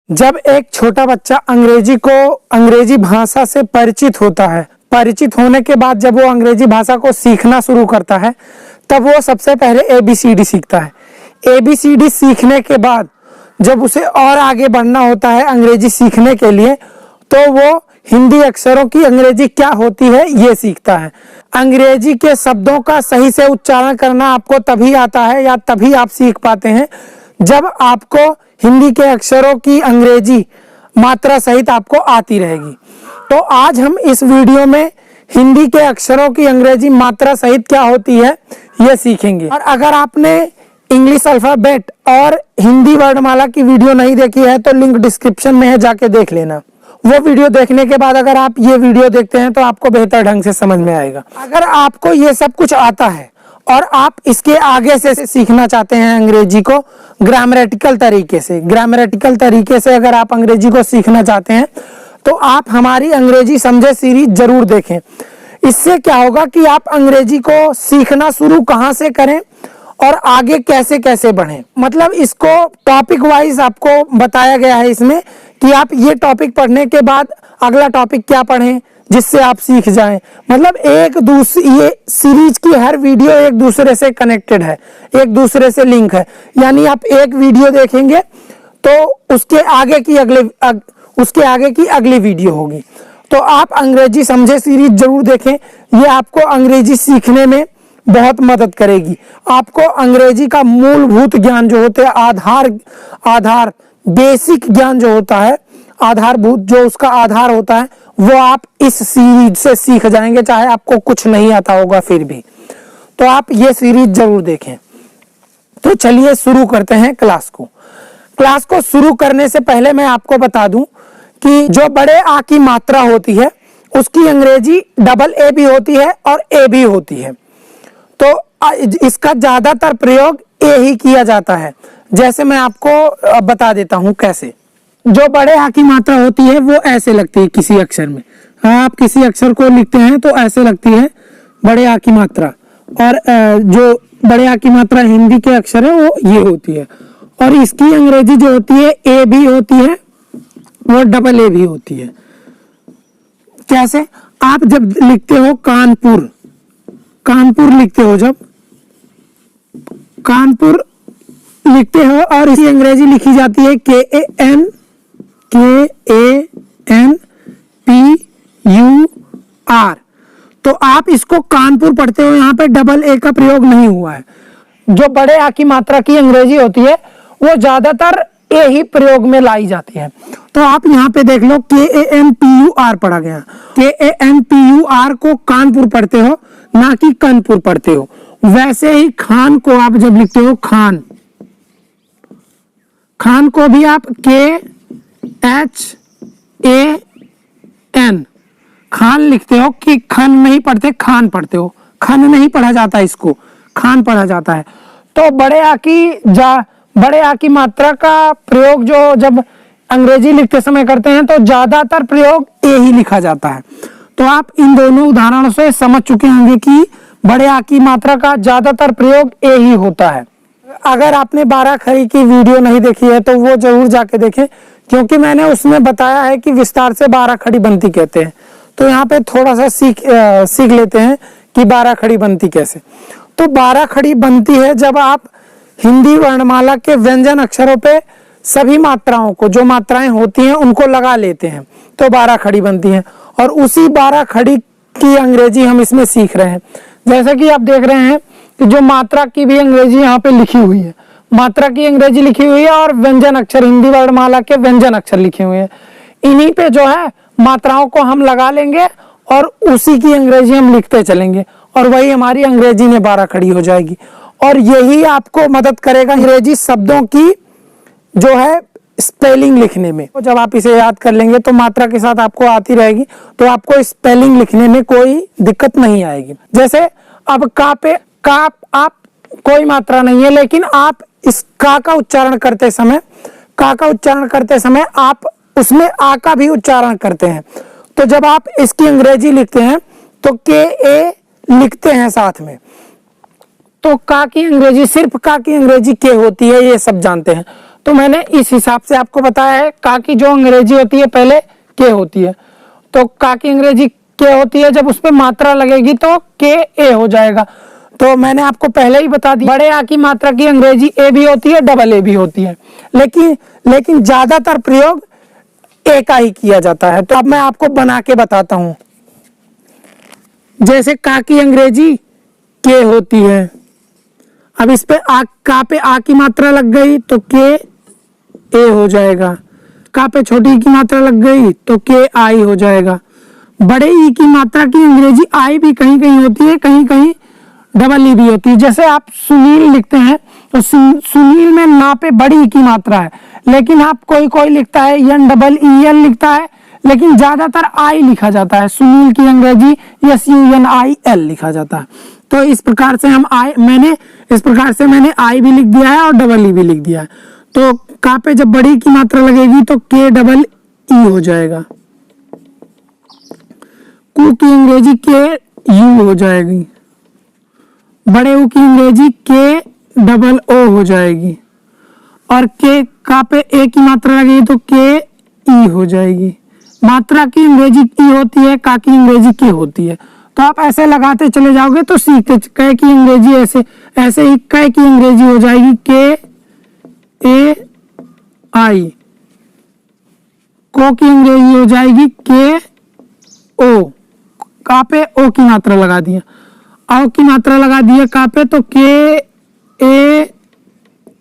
जब एक छोटा बच्चा अंग्रेजी भाषा से परिचित होता है, परिचित होने के बाद जब वो अंग्रेजी भाषा को सीखना शुरू करता है, तब वो सबसे पहले ABCD सीखता है। ABCD सीखने के बाद जब उसे और आगे बढ़ना होता है अंग्रेजी सीखने के लिए, तो वो हिंदी अक्षरों की अंग्रेजी क्या होती है ये सीखता है। अंग्रेजी के शब्दों का सही से उच्चारण करना आपको तभी आता है या तभी आप सीख पाते हैं जब आपको हिंदी के अक्षरों की अंग्रेजी मात्रा सहित आपको आती रहेगी। तो आज हम इस वीडियो में हिंदी के अक्षरों की अंग्रेजी मात्रा सहित क्या होती है ये सीखेंगे। और अगर आपने इंग्लिश अल्फाबेट और हिंदी वर्णमाला की वीडियो नहीं देखी है तो लिंक डिस्क्रिप्शन में है, जाके देख लेना। वो वीडियो देखने के बाद अगर आप ये वीडियो देखते हैं तो आपको बेहतर ढंग से समझ में आएगा। अगर आपको ये सब कुछ आता है और आप इसके आगे से सीखना चाहते हैं अंग्रेजी को ग्रामेटिकल तरीके से अगर आप अंग्रेजी को सीखना चाहते हैं तो आप हमारी अंग्रेजी समझे सीरीज जरूर देखें। इससे क्या होगा कि आप अंग्रेजी को सीखना शुरू कहाँ से करें और आगे कैसे कैसे बढ़ें। मतलब इसको टॉपिक वाइज आपको बताया गया है इसमें कि आप ये टॉपिक पढ़ने के बाद अगला टॉपिक क्या पढ़ें जिससे आप सीख जाएं। मतलब ये सीरीज की हर वीडियो एक दूसरे से कनेक्टेड है, एक दूसरे से लिंक है। यानी आप एक वीडियो देखेंगे तो उसके आगे की अगली वीडियो होगी। तो आप अंग्रेजी समझे सीरीज जरूर देखें, ये आपको अंग्रेजी सीखने में बहुत मदद करेगी। आपको अंग्रेजी का मूलभूत ज्ञान जो होते हैं, आधार बेसिक ज्ञान जो होता है, आधारभूत जो उसका आधार होता है, वो आप इस सीरीज से सीख जाएंगे, चाहे आपको कुछ नहीं आता होगा फिर भी। तो आप ये सीरीज जरूर देखें। तो चलिए शुरू करते हैं क्लास को शुरू करने से पहले मैं आपको बता दूं कि जो बड़े आ की मात्रा होती है उसकी अंग्रेजी डबल ए भी होती है और ए भी होती है। तो इसका ज्यादातर प्रयोग ए ही किया जाता है। जैसे मैं आपको बता देता हूं कैसे। जो बड़े आ की मात्रा होती है वो ऐसे लगती है किसी अक्षर में। आप किसी अक्षर को लिखते हैं तो ऐसे लगती है बड़े आ की मात्रा, और जो बड़े आ की मात्रा हिंदी के अक्षर है वो ये होती है। और इसकी अंग्रेजी जो होती है ए भी होती है वो डबल ए भी होती है। कैसे? आप जब लिखते हो कानपुर लिखते हो, जब कानपुर लिखते हो और इसकी अंग्रेजी लिखी जाती है KANPUR, तो आप इसको कानपुर पढ़ते हो, यहाँ पे डबल ए का प्रयोग नहीं हुआ है। जो बड़े आ की मात्रा की अंग्रेजी होती है वो ज्यादातर ए ही प्रयोग में लाई जाती है। तो आप यहाँ पे देख लो KANPUR पढ़ा गया। KANPUR को कानपुर पढ़ते हो, ना कि कानपुर पढ़ते हो। वैसे ही खान को आप जब लिखते हो खान को भी आप KHAN खान लिखते हो, कि खन नहीं पढ़ते, खान पढ़ते हो। खन नहीं पढ़ा जाता, इसको खान पढ़ा जाता है। तो बड़े आ की मात्रा का प्रयोग जो जब अंग्रेजी लिखते समय करते हैं तो ज्यादातर प्रयोग ए ही लिखा जाता है। तो आप इन दोनों उदाहरणों से समझ चुके होंगे कि बड़े आ की मात्रा का ज्यादातर प्रयोग ए ही होता है। अगर आपने 12 खड़ी की वीडियो नहीं देखी है तो वो जरूर जाके देखें, क्योंकि मैंने उसमें बताया है कि विस्तार से 12 खड़ी बनती कहते हैं। तो यहाँ पे थोड़ा सा सीख लेते हैं कि 12 खड़ी बनती कैसे। तो 12 खड़ी बनती है जब आप हिंदी वर्णमाला के व्यंजन अक्षरों पे सभी मात्राओं को, जो मात्राएं होती हैं उनको लगा लेते हैं, तो 12 खड़ी बनती है। और उसी 12 खड़ी की अंग्रेजी हम इसमें सीख रहे हैं। जैसा कि आप देख रहे हैं कि जो मात्रा की भी अंग्रेजी यहाँ पे लिखी हुई है, मात्रा की अंग्रेजी लिखी हुई है और व्यंजन अक्षर, हिंदी वर्णमाला के व्यंजन अक्षर लिखे हुए हैं। इन्हीं पे जो है मात्राओं को हम लगा लेंगे और उसी की अंग्रेजी हम लिखते चलेंगे, और वही हमारी अंग्रेजी में 12 खड़ी हो जाएगी। और यही आपको मदद करेगा अंग्रेजी शब्दों की जो है स्पेलिंग लिखने में। तो जब आप इसे याद कर लेंगे तो मात्रा के साथ आपको आती रहेगी, तो आपको स्पेलिंग लिखने में कोई दिक्कत नहीं आएगी। जैसे अब का पे का आप कोई मात्रा नहीं है, लेकिन आप इस का उच्चारण करते समय आप उसमें आ का भी उच्चारण करते हैं। तो जब आप इसकी अंग्रेजी लिखते हैं तो KA लिखते हैं साथ में। तो का की अंग्रेजी, सिर्फ का की अंग्रेजी के होती है, ये सब जानते हैं। तो मैंने इस हिसाब से आपको बताया है। का की जो अंग्रेजी होती है पहले के होती है, तो का की अंग्रेजी के होती है, जब उस पर मात्रा लगेगी तो के ए हो जाएगा। तो मैंने आपको पहले ही बता दिया, बड़े आ की मात्रा की अंग्रेजी ए भी होती है, डबल ए भी होती है, लेकिन ज्यादातर प्रयोग ए का ही किया जाता है। तो अब मैं आपको बना के बताता हूं। जैसे का की अंग्रेजी के होती है, अब इस पे का पे आ की मात्रा लग गई तो के ए हो जाएगा। का पे छोटी की मात्रा लग गई तो के आई हो जाएगा। बड़े ई की मात्रा की अंग्रेजी आई भी कहीं कहीं होती है, कहीं कहीं डबल ई भी होती है। जैसे आप सुनील लिखते हैं तो सुनील में ना पे बड़ी ई की मात्रा है, लेकिन आप कोई लिखता है एन डबल ई एल लिखता है, लेकिन ज्यादातर आई लिखा जाता है। सुनील की अंग्रेजी SUNIL लिखा जाता है। तो इस प्रकार से मैंने आई भी लिख दिया है और डबल ई भी लिख दिया है। तो का पे जब बड़ी की मात्रा लगेगी तो के डबल ई हो जाएगा। कू की अंग्रेजी के यू हो जाएगी। बड़े ऊ की अंग्रेजी के डबल ओ हो जाएगी। और के का पे ए की मात्रा लगेगी तो के ई हो जाएगी। मात्रा की अंग्रेजी ई होती है, का की अंग्रेजी के होती है। तो आप ऐसे लगाते चले जाओगे तो सीखते। कै की अंग्रेजी ऐसे ही कै की अंग्रेजी हो जाएगी के ए आई। को की अंग्रेजी हो जाएगी के ओ। का पे ओ की मात्रा लगा दिया, औ की मात्रा लगा दिया का पे तो के ए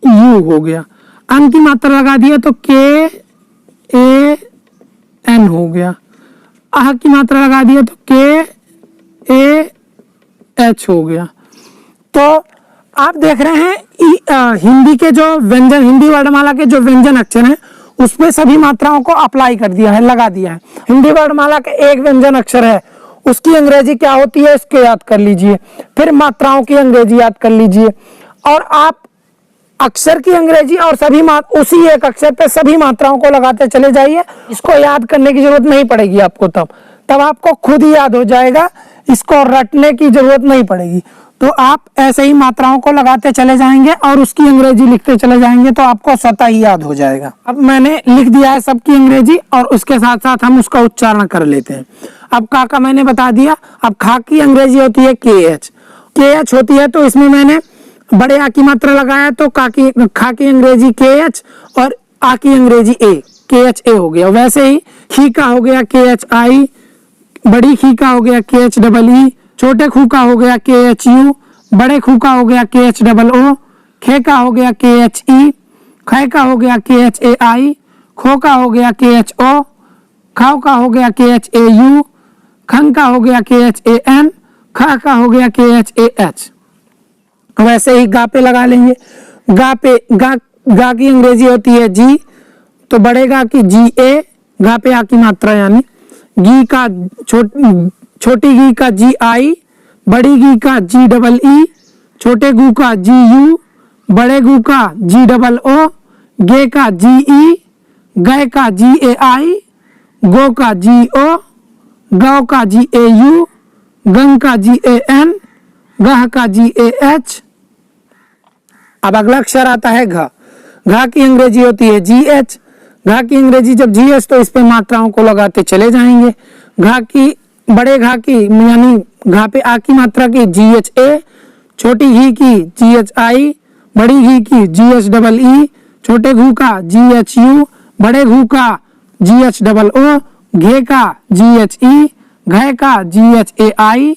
यू हो गया। अन की मात्रा लगा दिया तो के ए एन हो गया। आह की मात्रा लगा दिया तो के ए एच हो गया। तो आप देख रहे हैं हिंदी के जो व्यंजन, हिंदी वर्णमाला के जो व्यंजन अक्षर हैं उसमें सभी मात्राओं को अप्लाई कर दिया है, लगा दिया है। हिंदी वर्णमाला का एक व्यंजन अक्षर है, उसकी अंग्रेजी क्या होती है इसको याद कर लीजिए, फिर मात्राओं की अंग्रेजी याद कर लीजिए, और आप अक्षर की अंग्रेजी और उसी एक अक्षर पे सभी मात्राओं को लगाते चले जाइए। इसको याद करने की जरूरत नहीं पड़ेगी आपको, तब आपको खुद ही याद हो जाएगा, इसको रटने की जरूरत नहीं पड़ेगी। तो आप ऐसे ही मात्राओं को लगाते चले जाएंगे और उसकी अंग्रेजी लिखते चले जाएंगे तो आपको स्वतः ही याद हो जाएगा। अब मैंने लिख दिया है सबकी अंग्रेजी और उसके साथ साथ हम उसका उच्चारण कर लेते हैं। अब का मैंने बता दिया। अब खा की अंग्रेजी होती है के एच होती है, तो इसमें मैंने बड़े आ की मात्रा लगाया तो खा की अंग्रेजी के एच और आ की अंग्रेजी ए, के एच ए हो गया। वैसे ही का हो गया के एच आई, बड़ी खी का हो गया के एच डबल ई, छोटे खू का हो गया के एच यू, बड़े खू का हो गया के एच डबल ओ, खे का हो गया के एच ई, खे का हो गया के एच ए आई, खो का हो गया के एच ओ, खाओ का हो गया के एच ए यू, खंग का हो गया के एच ए एन, खा का हो गया के एच ए एच। वैसे ही गा पे लगा लेंगे। गा की अंग्रेजी होती है जी, तो बड़े गा की जी ए, गा पे आ की मात्रा यानी, गी का छोटी गी का जी आई, बड़ी गी का जी डबल ई, छोटे गू का जी यू, बड़े गू का जी डबल ओ, गे का जी ई, गए का जी ए आई, गो का जी ओ, गौ का जी ए यू, गंग का जी ए एन, गह का जी ए एच। अब अगला अक्षर आता है घ। घ की अंग्रेजी होती है जी एच। घ की अंग्रेजी जब जी एच तो इस पे मात्राओं को लगाते चले जाएंगे। बड़े घा की यानी घा पे आ की मात्रा की जी एच ए, छोटी घी की जी एच आई, बड़ी घी की जी एच डबल ई, छोटे घू का जी एच यू, बड़े घू का जी एच डबल ओ, घे का जी एच ई, घे का जी एच ए आई,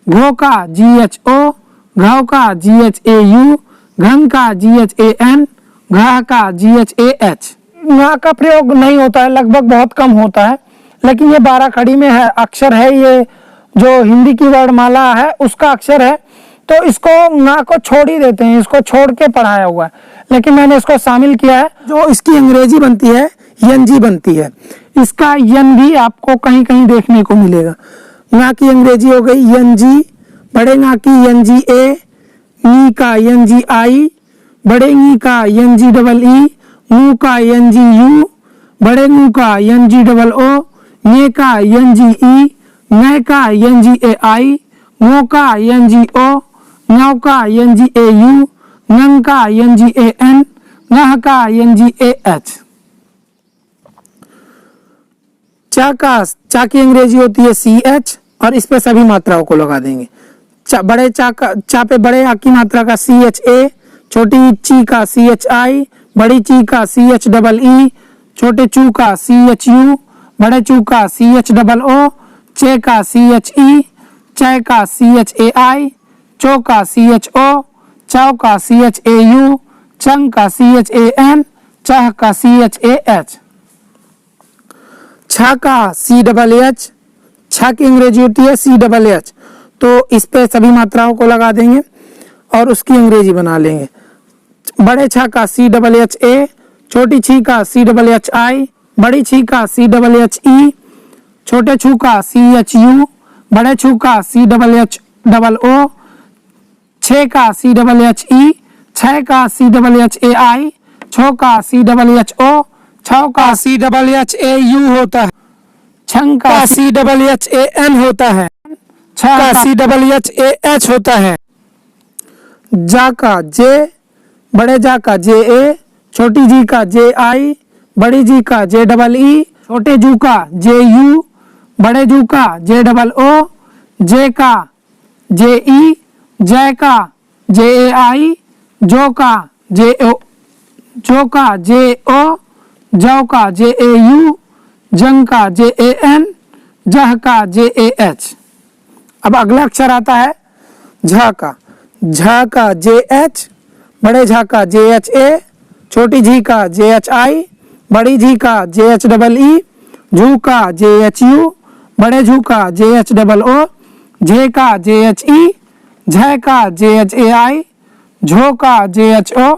घो का जी एच ओ, घाव का जी एच ए यू, घंग का जी एच ए एन, घा का जी एच ए एच। घा का प्रयोग नहीं होता है, लगभग बहुत कम होता है, लेकिन ये 12 खड़ी में है अक्षर है, ये जो हिंदी की वर्णमाला है उसका अक्षर है, तो इसको ना को छोड़ ही देते हैं, इसको छोड़ के पढ़ाया हुआ है, लेकिन मैंने इसको शामिल किया है। जो इसकी अंग्रेजी बनती है यन जी बनती है, इसका यन भी आपको कहीं कहीं देखने को मिलेगा। ना की अंग्रेजी हो गई यन जी, बड़े ना की यन जी ए, नी का यन जी आई, बड़े नी का यन जी डबल ई, मू का यन जी यू, बड़े मू का यन जी डबल ओ, ने का यन जी ई, ने का यन जी ए आई, ngो का यन जी ओ, न्याव का यन जी ए यू, नंग का यन जी ए एन, ङ का NGAH। चा की अंग्रेजी होती है CH और इस पे सभी मात्राओं को लगा देंगे। बड़े चा पे बड़े आ की मात्रा का CHA, छोटी ची का CHI, बड़ी ची का CHEE, छोटे चू का CHU, बड़े चू का CHOO, चे का CHE, चय का CHAI, चो का CHO, चौ का CHAU, चंग का CHAN, चह का CHAH। छा का CHH, छा की अंग्रेजी होती है CHH, तो इस पे सभी मात्राओं को लगा देंगे और उसकी अंग्रेजी बना लेंगे। बड़े छा का CHHA, छोटी छी का CHHI, बड़ी छी का CHHE, छोटे छू का CHU, बड़े छू का CHHO, छे का CHHE, छह का CHHAI, छो का CHHO, छौ का CHHAU होता है, छंग का CHHAN होता है, छह का CHHAH होता है। जा का J, बड़े जा का JA, छोटी जी का JI, बड़ी जी का JEE, छोटे जू का JU, बड़े जू का JOO, जे का JE, जय का JAI, जो का JO, जो का JO, जौ का JAU, जंग का JAN, जह का JAH। अब अगला अक्षर आता है झ का JH, बड़े झ का JHA, छोटी झी का JHI, बड़ी झी का JHEE, झू का JHU, बड़े झू का JHOO, झे का JHE, झ का JHAI, झो का JHO,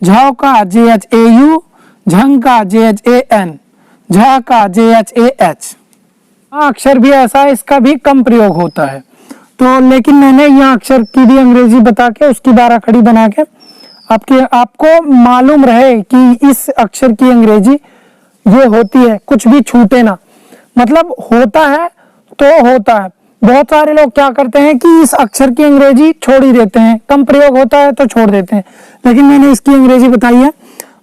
झौ का JHAU, झंग का JHAN, झ का JHAH। अक्षर भी ऐसा है, इसका भी कम प्रयोग होता है, तो लेकिन मैंने यह अक्षर की भी अंग्रेजी बता के उसकी 12 खड़ी बना के आपको मालूम रहे कि इस अक्षर की अंग्रेजी ये होती है, कुछ भी छूटे ना, मतलब होता है तो होता है। बहुत सारे लोग क्या करते हैं कि इस अक्षर की अंग्रेजी छोड़ ही देते हैं, कम प्रयोग होता है तो छोड़ देते हैं, लेकिन मैंने इसकी अंग्रेजी बताई है।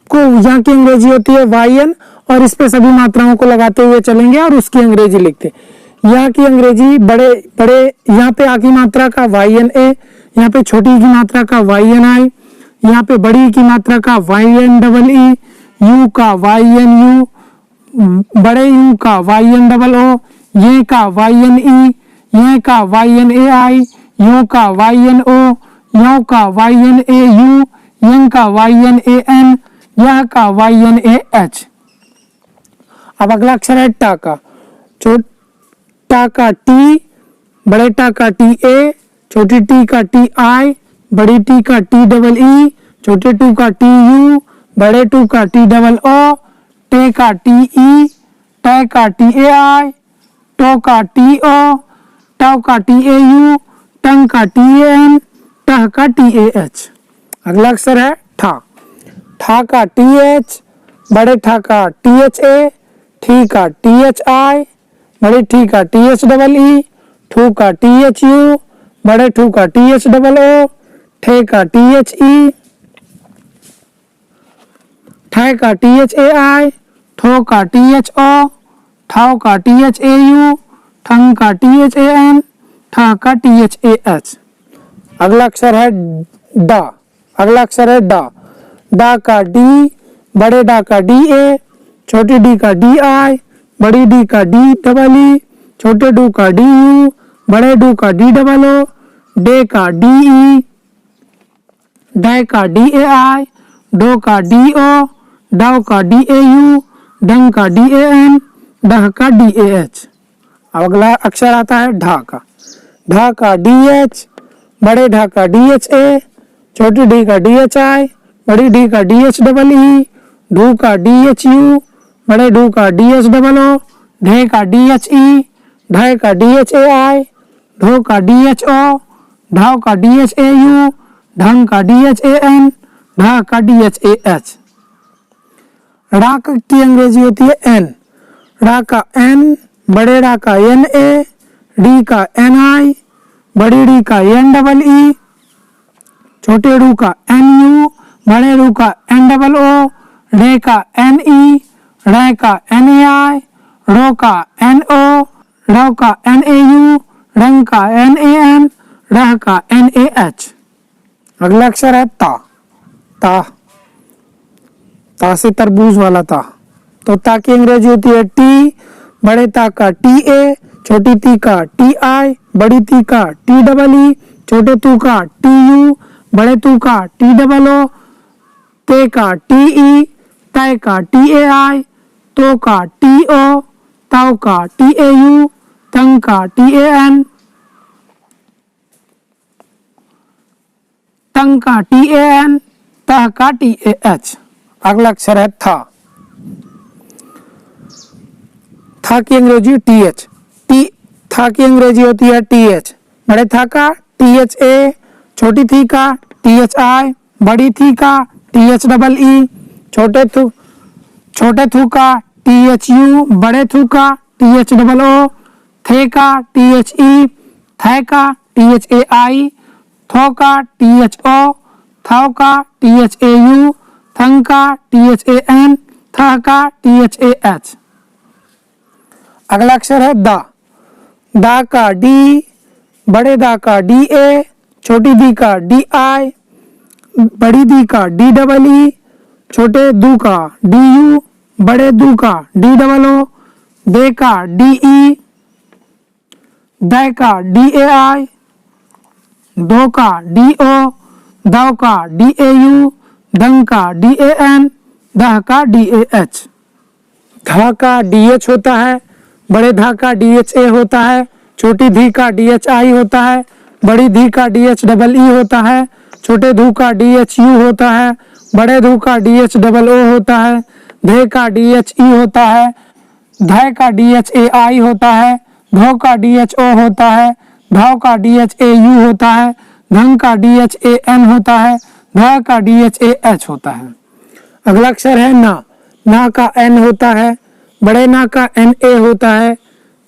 को यहाँ की अंग्रेजी होती है YN और इस पे सभी मात्राओं को लगाते हुए चलेंगे और उसकी अंग्रेजी लिखते। यहाँ की अंग्रेजी बड़े बड़े, यहाँ पे आ की मात्रा का YNA, यहाँ पे छोटी की मात्रा का YNI, यहाँ पे बड़ी की मात्रा का YNEE, यू का YNU, बड़े यू का YNOO, ये का YNE, ये का YNAI, यो का YNO, यो का YNAU, यंग का YNAN, यह का YNAH। अब अगला अक्षर है टा का। टा का T, बड़े टा का TA, छोटी टी का TI, बड़ी टी का TEE, छोटे टू का TU, बड़े टू का TOO, टे का TE, टे का TAI, टो का TO, टौ का TAU, टंग का TAN, टह का TAH। अगला अक्षर है ठा। ठा का TH, बड़े ठा का THA, ठी का THI, बड़े ठी का THEE, ठू का THU, बड़े ठू का THOO, ठे का THE, ठै का THAI, ठो का THO, ठौ का THAU, ठंग का THAN, ठा का THAH। अगला अक्षर है डा। अगला अक्षर है डा। डा का D, बड़े डा का DA, छोटी डी का DI, बड़ी डी का DEE, छोटे डू का DU, बड़े डू का DOO, डे का DE, डे का DAI, डो का DO, डौ का DAU, डंग का DAN, डह का DAH। अगला अक्षर आता है ढा का। ढा का DH, बड़े ढा का DHA, छोटी डी का DHI, बड़ी डी का DHEE, ढू का DHU, बड़े ढू का DHOO, ढे का DHE, ढय का DHAI, ढो का DHO, ढाव का DHAU, ढंग का DHAN, ढ का DHAH। रा की अंग्रेजी होती है N। रा का N, बड़े रा का NA, डी का NI, बड़ी डी का NEE, छोटे डू का NU, बड़े रू का एन डबल ओ, रे का एन ई, रे का एन ए आई, रो का एन ओ, रव का एन ए यू, रंग का एन ए एन, रह का एन ए एच। अगला अक्षर है ता। ता, ता से तरबूज वाला ता। तो ता की अंग्रेजी होती है टी, बड़े ता का टी ए, छोटी ती का टी आई, बड़ी ती का टी डबल ई, छोटे तू का टी यू, बड़े तू का टी डबल ओ, ते का टी ई, तय का टी ए आई, तो का टी ओ, ताव का टी ए यू, तंग का टी ए एन, तंग का टी ए एन, तह का टी ए एच। अगला अक्षर है था। था की अंग्रेजी टी एच। टी, था की अंग्रेजी होती है टी एच। बड़े था का टी एच ए, छोटी थी का टी एच आई, बड़ी थी का टी एच डबल ई, छोटे थू का टी एच यू, बड़े थू का टी एच डबल ओ, थे का टी एच ई, थे का टी एच ए आई, थो का टी एच ओ, थाव का टी एच ए यू, थंग का टी एच ए एन, थह का टी एच ए एच। अगला अक्षर है दा। दा का डी, बड़े दा का डी ए, छोटी दी का डी आई, बड़ी दी का डी डबल ई, छोटे दू का डी यू, बड़े दू का डी डबल ओ, दे का डी ई, दै का डी ए आई, दो का डी ओ, दव का डी ए यू, दंग का डी ए एन, दह का डी ए एच। धा का डी एच होता है, बड़े धा का डी एच ए होता है, छोटी धी का डी एच आई होता है, बड़ी धी का डी एच डबल ई होता है, छोटे धू का डी एच यू होता है, बड़े धू का डी एच डबल ओ होता है, धे का डी एच ई होता है, धै का डी एच ए आई होता है, धो का डी एच ओ होता है, धाव का डी एच ए यू होता है, धंग का डी एच ए एन होता है, धा का डी एच ए एच होता है। अगला अक्षर है ना। ना का एन होता है, बड़े ना का एन ए होता है,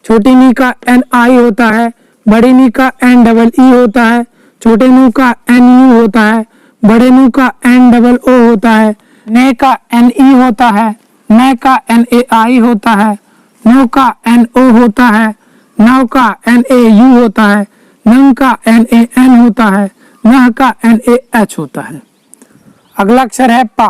छोटी नी का एन आई होता है, बड़ी नी का एन डबल ई होता है, छोटे नू का एन यू होता है, बड़े नू का एन डबल ओ होता है, ने का एन ई होता है, ने का एन ए आई होता है, नो का एन ओ होता है, नव का एन ए यू होता है, नंग का एन ए एन होता है, नह का एन ए एच होता है। अगला अक्षर है पा।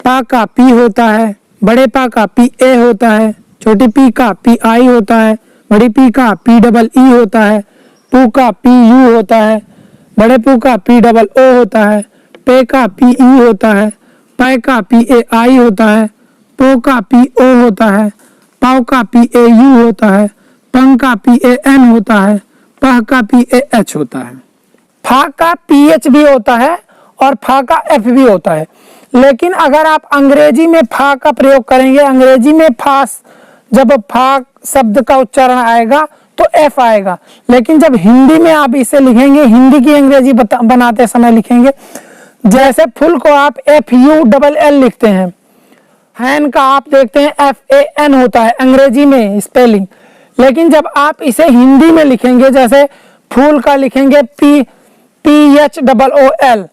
पा का पी होता है, बड़े पा का पी ए होता है, छोटी पी का पी आई होता है, बड़ी पी का पी डबल ई होता है, पू का पी यू होता है, बड़े पू का पी डबल ओ होता है, पे का पी ई होता है, पै का पी ए आई होता है, पो का पी ओ होता है, पाव का पी ए यू होता है, पंग का पी ए एन होता है, पह का पी ए एच होता है। फा का पी एच भी होता है और फा का एफ भी होता है, लेकिन अगर आप अंग्रेजी में फा का प्रयोग करेंगे, अंग्रेजी में फा, जब फा शब्द का उच्चारण आएगा तो एफ आएगा, लेकिन जब हिंदी में आप इसे लिखेंगे, हिंदी की अंग्रेजी बनाते समय लिखेंगे, जैसे फुल को आप एफ यू डबल एल लिखते हैं, हैन का आप देखते हैं एफ ए एन होता है अंग्रेजी में स्पेलिंग, लेकिन जब आप इसे हिंदी में लिखेंगे, जैसे फूल का लिखेंगे P H double O L,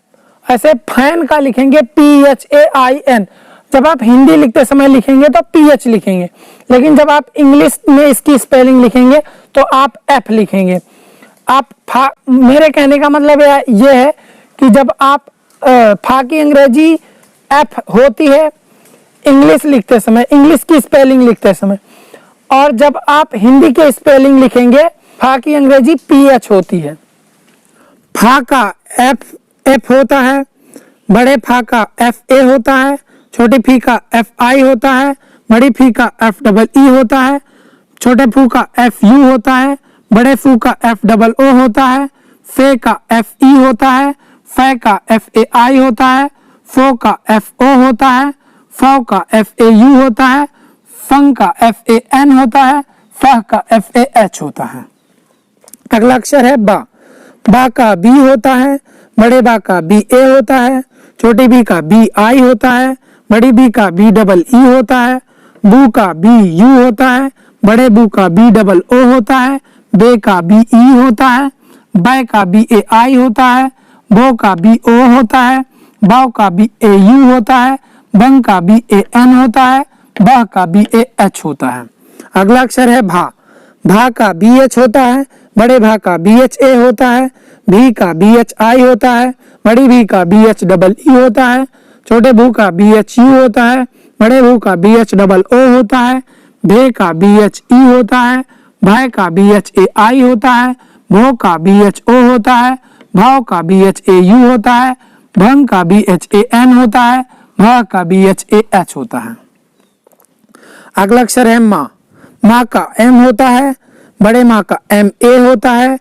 ऐसे फैन का लिखेंगे P H A I N, जब आप हिंदी लिखते समय लिखेंगे तो पी एच लिखेंगे, लेकिन जब आप इंग्लिश में इसकी स्पेलिंग लिखेंगे तो आप एफ लिखेंगे। आप फा, मेरे कहने का मतलब ये है कि जब आप फा की अंग्रेजी एफ होती है इंग्लिश लिखते समय, इंग्लिश की स्पेलिंग लिखते समय, और जब आप हिंदी के स्पेलिंग लिखेंगे फा की अंग्रेजी पी एच होती है। फा का एफ होता है, बड़े फा का एफ ए होता है, छोटे फी का एफ आई होता है, बड़ी फी का एफ डबल ई होता है, छोटे फू का एफ यू होता है, बड़े फू का एफ डबल ओ होता है, फे का एफ ई होता है, फै का एफ ए आई होता है, फो का एफ ओ होता है, फौ का एफ ए यू होता है, फंग का एफ ए एन होता है, फह का एफ ए एच होता है। अगला अक्षर है बा। बा का बी होता है, बड़े बा का बी ए होता है, छोटी बी का बी आई होता है, बड़ी बी का बी डबल ई होता है, बू का बी यू होता है, बड़े बू का बी डबल ओ होता है, बे का बी ई होता है, बै का बी ए आई होता है, बो का बी ओ होता है, बाव का बी ए यू होता है, बंग का बी ए एन होता है, बह का बी ए एच होता है। अगला अक्षर है भा। भा का बी एच होता है, बड़े भा का बी एच ए होता है, भी का बी एच आई होता है, बड़ी भी का बी एच डबल ई होता है, छोटे भू का बी एच यू होता है, बड़े भू का बी एच डबल ओ होता है, भे का बी एच ई होता है, भाई का बी एच ए आई होता है, भो का बी एच ओ होता है, भाव का बी एच ए यू होता है, भंग का बी एच ए एन होता है, भ का बी एच ए एच होता है। अगला अक्षर है माँ। माँ का एम होता है, बड़े माँ का एम ए होता है,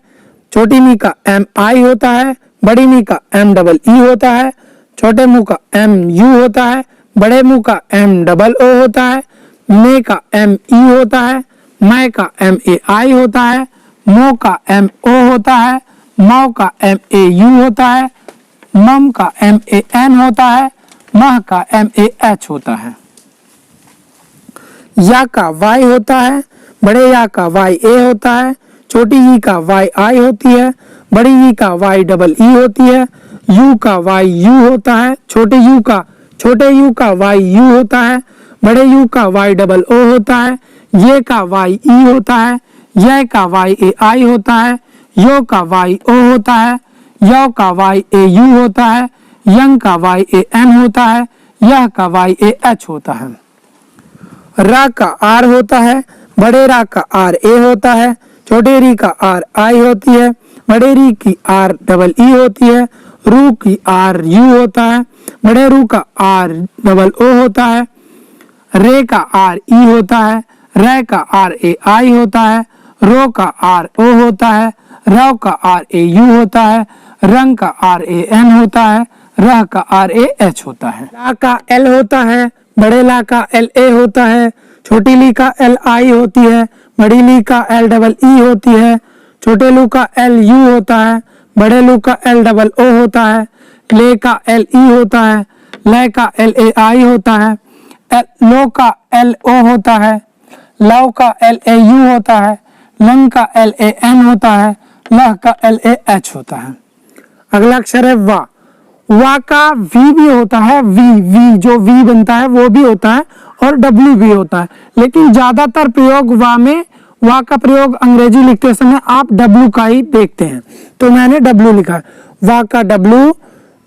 छोटी मी का एम आई होता है, बड़ी मी का एम डबल ई होता है, छोटे मुंह का एम यू होता है, बड़े मुंह का एम डबल ओ होता है, मे का एम ई होता है, मै का एम ए आई होता है, मो का एम ओ होता है, मौ का एम ए यू होता है, मम का एम ए एन होता है, मह का एम ए एच होता है। या का वाई होता है, बड़े या का वाई ए होता है, छोटी ई का वाई आई होती है, बड़ी ई का वाई डबल ई होती है, यू का वाई यू होता है, छोटे यू का वाई यू होता है, बड़े यू का वाई डबल ओ होता है, ये का वाई ई होता है, यह का वाई ए आई होता है, यो का वाई ओ होता है, यो का वाई ए यू होता है, यंग का वाई ए एन होता है, यह का वाई ए एच होता है। रा का आर होता है, बड़े रा का आर ए होता है, छोटे री का आर आई होती है, बड़े री की आर डबल ई होती है, रू की आर यू होता है, बड़े रू का आर डबल ओ होता है, रे का आर ई होता है, रे का आर ए आई होता है, रो का आर ओ होता है, रव का आर ए यू होता है, रंग का आर ए एन होता है, रह का आर ए एच होता है। ला का एल होता है, बड़े ला का एल ए होता है, छोटी ली का एल आई होती है, बड़ी ली का एल डबल ई होती है, छोटे लू का एल यू होता है, बड़े लू का एल डबल ओ होता है, ले का एल ई होता है, ले का एल ए आई होता है, लो का एल ओ होता है, लव का एल ए यू होता है, लंग का एल ए एन होता है, लह का एल ए एच होता है। अगला अक्षर है वा। वा का वी भी होता है, वी जो वी बनता है वो भी होता है और डब्ल्यू भी होता है, लेकिन ज्यादातर प्रयोग वा में, वा का प्रयोग अंग्रेजी लिखते समय आप डब्ल्यू का ही देखते हैं, तो मैंने डब्ल्यू लिखा। वा का डब्ल्यू,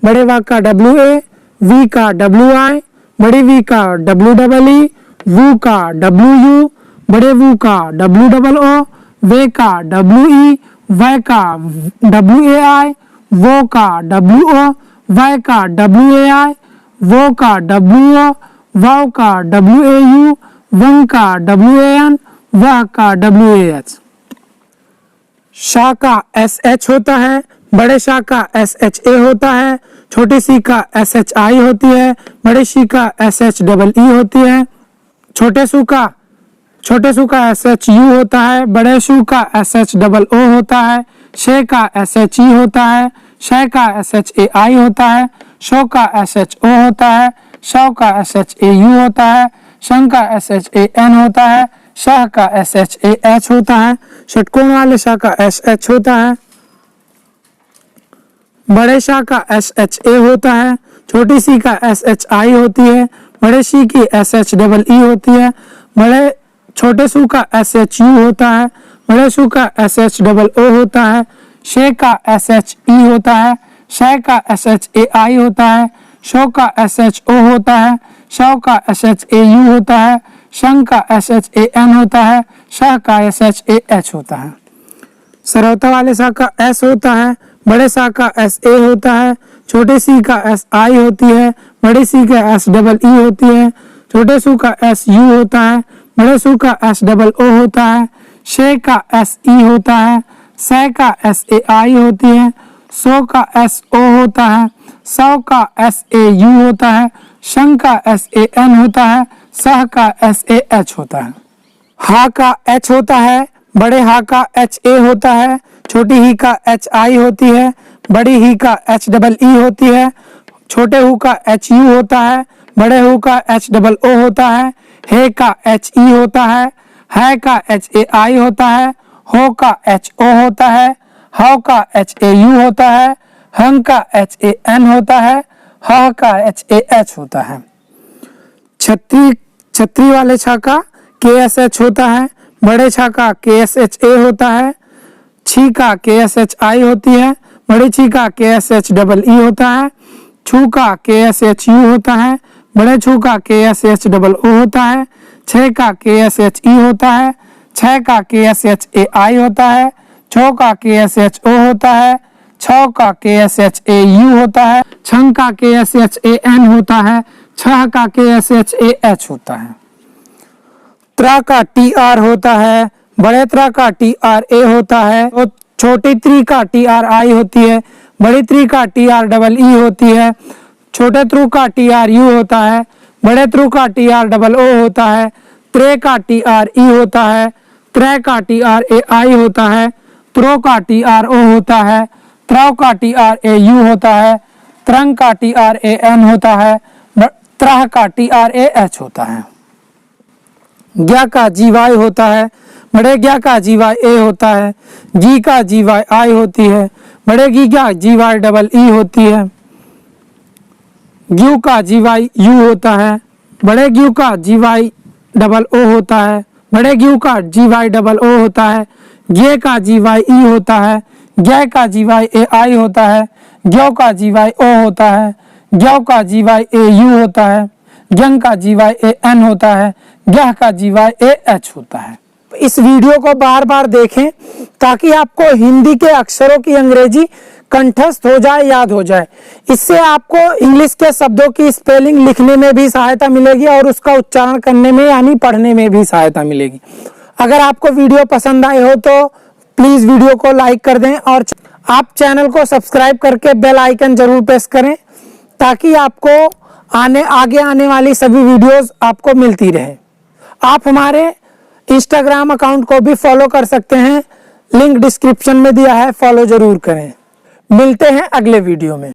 बड़े वा का डब्ल्यू ए, वी का डब्ल्यू आई, बड़ी वी का डब्ल्यू डबल ई, वू का डब्ल्यू यू, बड़े वू का डब्ल्यू डबल ओ, वे का डब्ल्यू ई, वै का डब्ल्यू ए आई, वो का डब्ल्यू ओ, वै का डब्ल्यू ए आई, वो का डब्ल्यू ओ, वाव का डब्ल्यू ए यू, वंग का डब्ल्यू ए एन, वह का डब्ल्यू ए एच। शाह का एस एच होता है, बड़े शाह का एस एच ए होता है, छोटी सी का एस एच आई होती है, बड़े शी का एस एच डबल ई होती है, छोटे सू का एस एच यू होता है, बड़े शू का एस एच डबल ओ होता है, शे का एस एच ई होता है, शय का एस एच ए आई होता है, शो का एस एच ओ होता है, शव का एस एच ए यू होता है, शंग का एस एच ए एन होता है, शाह का एस एच ए एच होता है, षटकोण वाले शाह का एस एच होता है, बड़े शाह का एस एच ए होता है, छोटी सी का एस एच आई होती है, बड़े शी की एस एच डबल ई होती है, बड़े छोटे सू का एस एच यू होता है, बड़े सू का एस एच डबल ओ होता है, शे का एस एच ई होता है, शय का एस एच ए आई होता है, शो का एस एच ओ होता है, शव का एस एच ए यू होता है, शंग का एस एच ए एन होता है, शाह का एस एच ए एच होता है। सरौता वाले शाह का एस होता है, बड़े शाह का एस ए होता है, छोटे सी का एस आई होती है, बड़े सी का एस डबल ई होती है, छोटे सू का एस यू होता है, बड़े सू का एस डबल ओ होता है, शे का एस ई होता है, सै का एस ए आई होती है, सो का एस ओ होता है, सौ का एस ए यू होता है, शंग का एस ए एन होता है, सह का एस ए एच होता है। हा का एच होता है, बड़े हा का एच ए होता है, छोटी ही का एच आई होती है, बड़ी ही का एच डबल ई होती है, छोटे हु का एच यू होता है, बड़े हु का एच डबल ओ होता है, हे का एच ई होता है का एच ए आई होता है, हो का एच ओ होता है, हव का एच ए यू होता है, हंग का एच ए एन होता है, ह का HAH होता है। छतरी वाले छ का KSH होता है। बड़े छ का KSHA होता है। छी का KSHI होती है। बड़े छी का KSHEE होता है। छू का KSHU होता है। बड़े छू का KSHOO होता है। छ का KSHE होता है। छ का KSHAI होता है। छो का KSHO होता है। छ का KSHAU होता है। छं का KSHAN होता है। छह का KSHAH होता है। त्रा का TR होता है। बड़े त्रा का TRA होता है। तो छोटी त्री का TRI होती है। बड़ी त्री का TREE होती है। छोटे त्रु का TRU होता है। बड़े त्रु का TROO होता है। त्रे का TRE होता है। त्रै का TRAI होता है। त्रो का TRO होता है। त्रौ का TRAU होता है। त्रंग का TRAN होता है। त्रह का TRAH होता है। ज्ञ का GY होता है। बड़े ज्ञ का GYA होता है। जी का GYI होती है। बड़े गी का GYEE होती है। ग्यू का GYU होता है। बड़े ग्यू का GYOO होता है। बड़े ग्यू का GYOO होता है। ज्ञ का GYE होता है। ज्ञ का GYAI होता है। ज्ञ का GYO होता है। ज्ञ का GYAU होता है। ज्ञ का GYAN होता है। ज्ञ का GYAH होता है। इस वीडियो को बार बार देखें ताकि आपको हिंदी के अक्षरों की अंग्रेजी कंठस्थ हो जाए, याद हो जाए। इससे आपको इंग्लिश के शब्दों की स्पेलिंग लिखने में भी सहायता मिलेगी और उसका उच्चारण करने में यानी पढ़ने में भी सहायता मिलेगी। अगर आपको वीडियो पसंद आए हो तो प्लीज वीडियो को लाइक कर दें और आप चैनल को सब्सक्राइब करके बेल आइकन जरूर प्रेस करें ताकि आपको आगे आने वाली सभी वीडियोस आपको मिलती रहे। आप हमारे इंस्टाग्राम अकाउंट को भी फॉलो कर सकते हैं, लिंक डिस्क्रिप्शन में दिया है, फॉलो जरूर करें। मिलते हैं अगले वीडियो में।